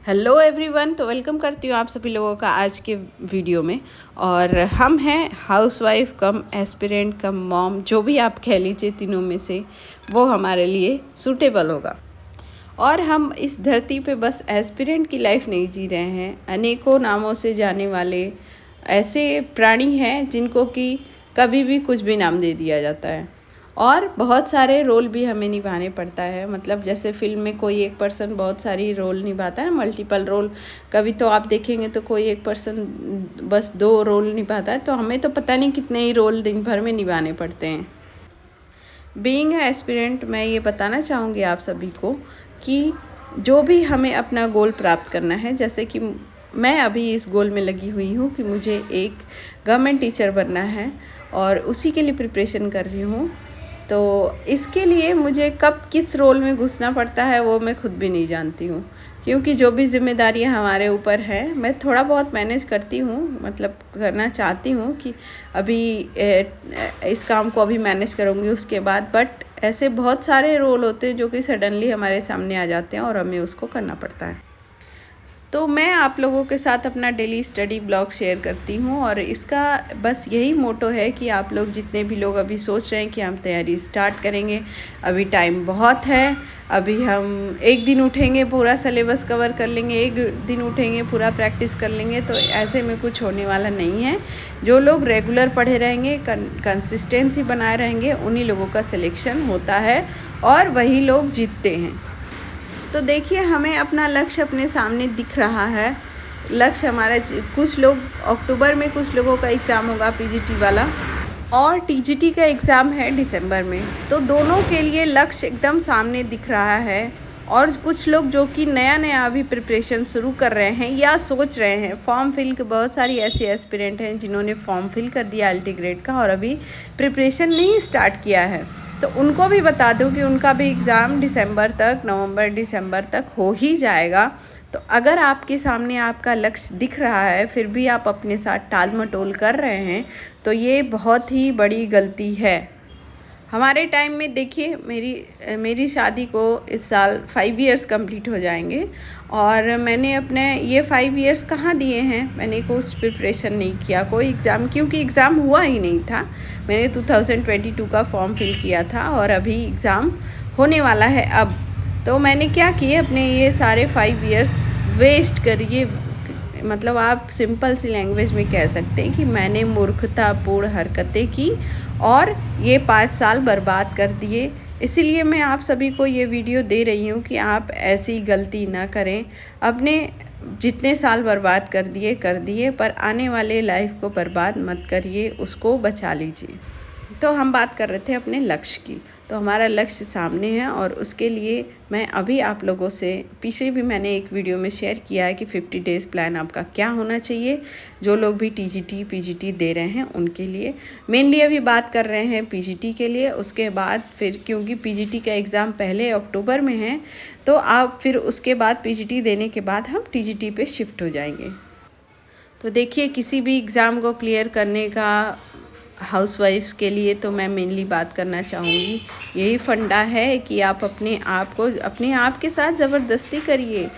Hello everyone, तो welcome करती हूँ आप सभी लोगों का आज के वीडियो में। और हम हैं हाउसवाइफ कम एस्पिरेंट कम मॉम, जो भी आप कह लीजिए तीनों में से वो हमारे लिए सूटेबल होगा। और हम इस धरती पे बस एस्पिरेंट की लाइफ नहीं जी रहे हैं, अनेकों नामों से जाने वाले ऐसे प्राणी हैं जिनको कि कभी भी कुछ भी नाम दे दिया जाता है। और बहुत सारे रोल भी हमें निभाने पड़ता है, मतलब जैसे फिल्म में कोई एक पर्सन बहुत सारी रोल निभाता है, मल्टीपल रोल। कभी तो आप देखेंगे तो कोई एक पर्सन बस 2 रोल निभाता है, तो हमें तो पता नहीं कितने ही रोल दिन भर में निभाने पड़ते हैं। बीइंग ए एस्पिरेंट, मैं ये बताना चाहूँगी आप सभी को कि जो भी हमें अपना गोल प्राप्त करना है, जैसे कि मैं अभी इस गोल में लगी हुई हूँ कि मुझे एक गवर्नमेंट टीचर बनना है और उसी के लिए प्रिपरेशन कर रही हूँ। तो इसके लिए मुझे कब किस रोल में घुसना पड़ता है वो मैं खुद भी नहीं जानती हूँ, क्योंकि जो भी जिम्मेदारियाँ हमारे ऊपर है मैं थोड़ा बहुत मैनेज करती हूँ, मतलब करना चाहती हूँ कि अभी इस काम को अभी मैनेज करूँगी उसके बाद। बट ऐसे बहुत सारे रोल होते हैं जो कि सडनली हमारे सामने आ जाते हैं और हमें उसको करना पड़ता है। तो मैं आप लोगों के साथ अपना डेली स्टडी ब्लॉग शेयर करती हूँ और इसका बस यही मोटो है कि आप लोग जितने भी लोग अभी सोच रहे हैं कि हम तैयारी स्टार्ट करेंगे, अभी टाइम बहुत है। अभी हम एक दिन उठेंगे पूरा सिलेबस कवर कर लेंगे, एक दिन उठेंगे पूरा प्रैक्टिस कर लेंगे, तो ऐसे में कुछ होने वाला नहीं है। जो लोग रेगुलर पढ़े रहेंगे, कंसिस्टेंसी बनाए रहेंगे, उन्हीं लोगों का सिलेक्शन होता है और वही लोग जीतते हैं। तो देखिए, हमें अपना लक्ष्य अपने सामने दिख रहा है। लक्ष्य हमारा, कुछ लोग अक्टूबर में, कुछ लोगों का एग्ज़ाम होगा पीजीटी वाला, और टीजीटी का एग्ज़ाम है दिसंबर में। तो दोनों के लिए लक्ष्य एकदम सामने दिख रहा है। और कुछ लोग जो कि नया नया अभी प्रिपरेशन शुरू कर रहे हैं या सोच रहे हैं, फॉर्म फिल के बहुत सारी ऐसी एस्पिरेंट हैं जिन्होंने फॉर्म फिल कर दिया अल्टीग्रेड का और अभी प्रिपरेशन नहीं स्टार्ट किया है, तो उनको भी बता दूं कि उनका भी एग्ज़ाम दिसंबर तक, नवंबर दिसंबर तक हो ही जाएगा। तो अगर आपके सामने आपका लक्ष्य दिख रहा है फिर भी आप अपने साथ टाल मटोल कर रहे हैं, तो ये बहुत ही बड़ी गलती है। हमारे टाइम में देखिए, मेरी शादी को इस साल 5 इयर्स कंप्लीट हो जाएंगे और मैंने अपने ये 5 इयर्स कहाँ दिए हैं। मैंने कुछ प्रिपरेशन नहीं किया, कोई एग्ज़ाम, क्योंकि एग्ज़ाम हुआ ही नहीं था। मैंने 2022 का फॉर्म फिल किया था और अभी एग्ज़ाम होने वाला है अब। तो मैंने क्या किए, अपने ये सारे 5 इयर्स वेस्ट करिए, मतलब आप सिंपल सी लैंग्वेज में कह सकते हैं कि मैंने मूर्खतापूर्ण हरकतें की और ये 5 साल बर्बाद कर दिए। इसीलिए मैं आप सभी को ये वीडियो दे रही हूँ कि आप ऐसी गलती ना करें। अपने जितने साल बर्बाद कर दिए, पर आने वाले लाइफ को बर्बाद मत करिए, उसको बचा लीजिए। तो हम बात कर रहे थे अपने लक्ष्य की। तो हमारा लक्ष्य सामने है और उसके लिए मैं अभी आप लोगों से, पीछे भी मैंने एक वीडियो में शेयर किया है कि 50 डेज़ प्लान आपका क्या होना चाहिए। जो लोग भी टीजीटी पीजीटी दे रहे हैं उनके लिए मेनली अभी बात कर रहे हैं, पीजीटी के लिए। उसके बाद फिर, क्योंकि पीजीटी का एग्ज़ाम पहले अक्टूबर में है, तो आप फिर उसके बाद पीजीटी देने के बाद हम टीजीटी पे शिफ्ट हो जाएंगे। तो देखिए, किसी भी एग्ज़ाम को क्लियर करने का हाउसवाइफ्स के लिए तो मैं मेनली बात करना चाहूँगी, यही फंडा है कि आप अपने आप के साथ ज़बरदस्ती करिए।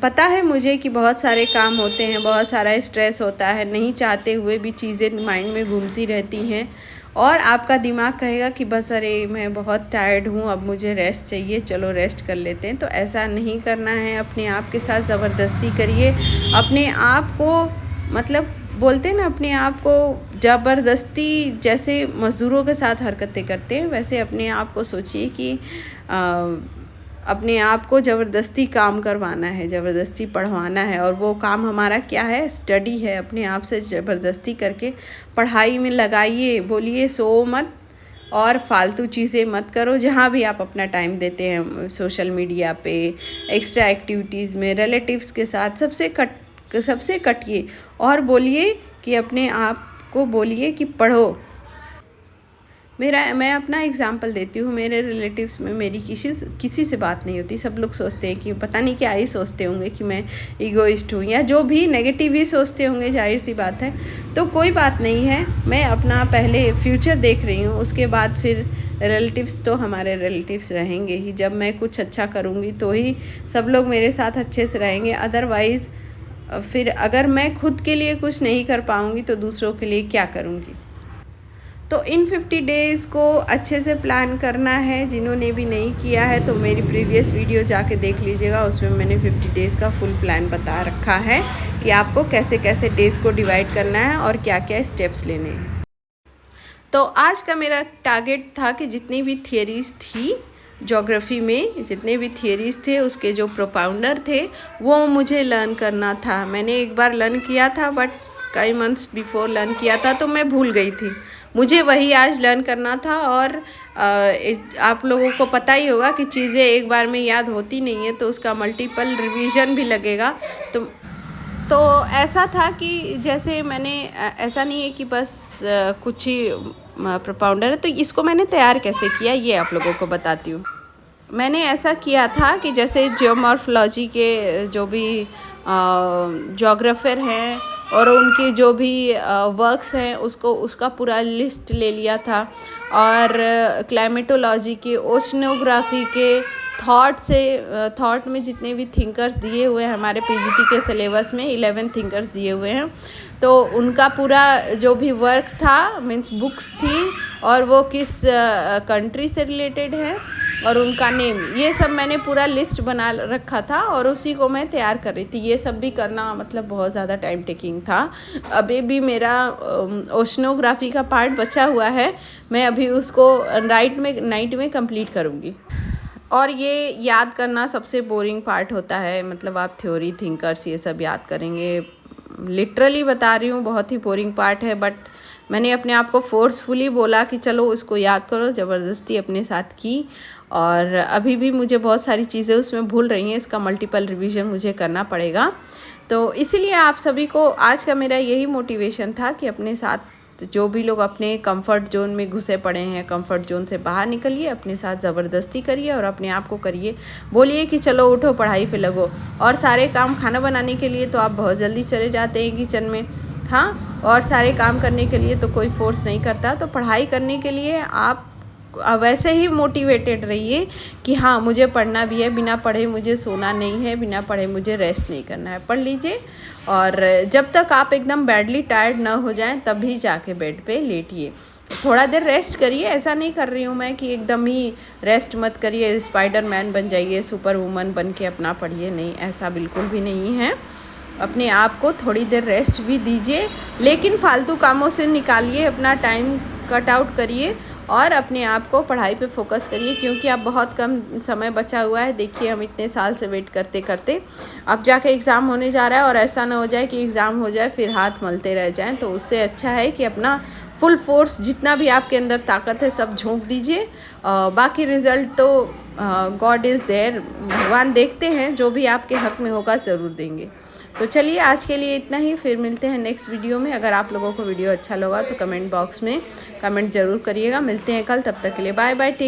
पता है मुझे कि बहुत सारे काम होते हैं, बहुत सारा स्ट्रेस होता है, नहीं चाहते हुए भी चीज़ें माइंड में घूमती रहती हैं और आपका दिमाग कहेगा कि बस अरे मैं बहुत टायर्ड हूँ, अब मुझे रेस्ट चाहिए, चलो रेस्ट कर लेते हैं। तो ऐसा नहीं करना है, अपने आप के साथ ज़बरदस्ती करिए। अपने आप को, मतलब बोलते हैं ना, अपने आप को ज़बरदस्ती, जैसे मज़दूरों के साथ हरकतें करते हैं वैसे अपने आप को सोचिए कि अपने आप को ज़बरदस्ती काम करवाना है, ज़बरदस्ती पढ़वाना है। और वो काम हमारा क्या है, स्टडी है। अपने आप से ज़बरदस्ती करके पढ़ाई में लगाइए, बोलिए सो मत और फालतू चीज़ें मत करो। जहाँ भी आप अपना टाइम देते हैं, सोशल मीडिया पे, एक्स्ट्रा एक्टिविटीज़ में, रिलेटिव्स के साथ, सबसे कटिए और बोलिए कि अपने आप को बोलिए कि पढ़ो। मैं अपना एग्जांपल देती हूँ। मेरे रिलेटिव्स में मेरी किसी से बात नहीं होती। सब लोग सोचते हैं कि पता नहीं क्या ही सोचते होंगे कि मैं ईगोइस्ट हूँ या जो भी नेगेटिव ही सोचते होंगे, जाहिर सी बात है। तो कोई बात नहीं है, मैं अपना पहले फ्यूचर देख रही हूँ, उसके बाद फिर रिलेटिव्स तो हमारे रिलेटिव्स रहेंगे ही। जब मैं कुछ अच्छा करूँगी तो ही सब लोग मेरे साथ अच्छे से रहेंगे। अदरवाइज़ फिर अगर मैं खुद के लिए कुछ नहीं कर पाऊँगी तो दूसरों के लिए क्या करूँगी। तो इन 50 डेज़ को अच्छे से प्लान करना है। जिन्होंने भी नहीं किया है तो मेरी प्रीवियस वीडियो जाके देख लीजिएगा, उसमें मैंने 50 डेज़ का फुल प्लान बता रखा है कि आपको कैसे कैसे डेज़ को डिवाइड करना है और क्या क्या स्टेप्स लेने हैं। तो आज का मेरा टारगेट था कि जितनी भी थियरीज़ थी ज्योग्राफी में, जितने भी थियरीज़ थे उसके जो प्रोपाउंडर थे वो मुझे लर्न करना था। मैंने एक बार लर्न किया था बट कई मंथ्स बिफोर लर्न किया था तो मैं भूल गई थी। मुझे वही आज लर्न करना था। और आप लोगों को पता ही होगा कि चीज़ें एक बार में याद होती नहीं है, तो उसका मल्टीपल रिवीजन भी लगेगा। तो ऐसा था कि जैसे मैंने ऐसा नहीं है कि बस कुछ ही प्रोपाउंडर है, तो इसको मैंने तैयार कैसे किया ये आप लोगों को बताती हूँ। मैंने ऐसा किया था कि जैसे जियोमॉर्फोलॉजी के जो भी जोग्राफर हैं और उनके जो भी वर्क्स हैं उसका पूरा लिस्ट ले लिया था। और क्लाइमेटोलॉजी के, ओशनोग्राफी के, थॉट में जितने भी थिंकर्स दिए हुए हैं हमारे पीजीटी के सिलेबस में 11 थिंकर्स दिए हुए हैं, तो उनका पूरा जो भी वर्क था, मीन्स बुक्स थी और वो किस कंट्री से रिलेटेड है और उनका नेम, ये सब मैंने पूरा लिस्ट बना रखा था और उसी को मैं तैयार कर रही थी। ये सब भी करना मतलब बहुत ज़्यादा टाइम टेकिंग था। अभी भी मेरा ओशनोग्राफी का पार्ट बचा हुआ है, मैं अभी उसको नाइट में कंप्लीट करूँगी। और ये याद करना सबसे बोरिंग पार्ट होता है, मतलब आप थ्योरी, थिंकर्स ये सब याद करेंगे, लिटरली बता रही हूँ, बहुत ही बोरिंग पार्ट है। बट मैंने अपने आप को फोर्सफुली बोला कि चलो उसको याद करो, ज़बरदस्ती अपने साथ की। और अभी भी मुझे बहुत सारी चीज़ें उसमें भूल रही हैं, इसका मल्टीपल रिवीजन मुझे करना पड़ेगा। तो इसीलिए आप सभी को आज का मेरा यही मोटिवेशन था कि अपने साथ जो भी लोग अपने कंफर्ट जोन में घुसे पड़े हैं, कंफर्ट जोन से बाहर निकलिए, अपने साथ ज़बरदस्ती करिए और अपने आप को करिए, बोलिए कि चलो उठो पढ़ाई पे लगो। और सारे काम, खाना बनाने के लिए तो आप बहुत जल्दी चले जाते हैं किचन में, हाँ, और सारे काम करने के लिए तो कोई फोर्स नहीं करता। तो पढ़ाई करने के लिए आप वैसे ही मोटिवेटेड रहिए कि हाँ मुझे पढ़ना भी है, बिना पढ़े मुझे सोना नहीं है, बिना पढ़े मुझे रेस्ट नहीं करना है। पढ़ लीजिए और जब तक आप एकदम बैडली टायर्ड ना हो जाएं तभी जाके बेड पे लेटिए, थोड़ा देर रेस्ट करिए। ऐसा नहीं कर रही हूँ मैं कि एकदम ही रेस्ट मत करिए, स्पाइडरमैन बन जाइए, सुपर वुमन बन के अपना पढ़िए, नहीं, ऐसा बिल्कुल भी नहीं है। अपने आप को थोड़ी देर रेस्ट भी दीजिए, लेकिन फालतू कामों से निकालिए, अपना टाइम कट आउट करिए और अपने आप को पढ़ाई पे फोकस करिए, क्योंकि अब बहुत कम समय बचा हुआ है। देखिए हम इतने साल से वेट करते करते अब जाके एग्ज़ाम होने जा रहा है और ऐसा ना हो जाए कि एग्ज़ाम हो जाए फिर हाथ मलते रह जाएं। तो उससे अच्छा है कि अपना फुल फोर्स, जितना भी आपके अंदर ताकत है, सब झोंक दीजिए। बाकी रिज़ल्ट तो गॉड इज़ देयर, भगवान देखते हैं, जो भी आपके हक़ में होगा ज़रूर देंगे। तो चलिए आज के लिए इतना ही, फिर मिलते हैं नेक्स्ट वीडियो में। अगर आप लोगों को वीडियो अच्छा लगा तो कमेंट बॉक्स में कमेंट ज़रूर करिएगा। मिलते हैं कल, तब तक के लिए बाय बाय, टेक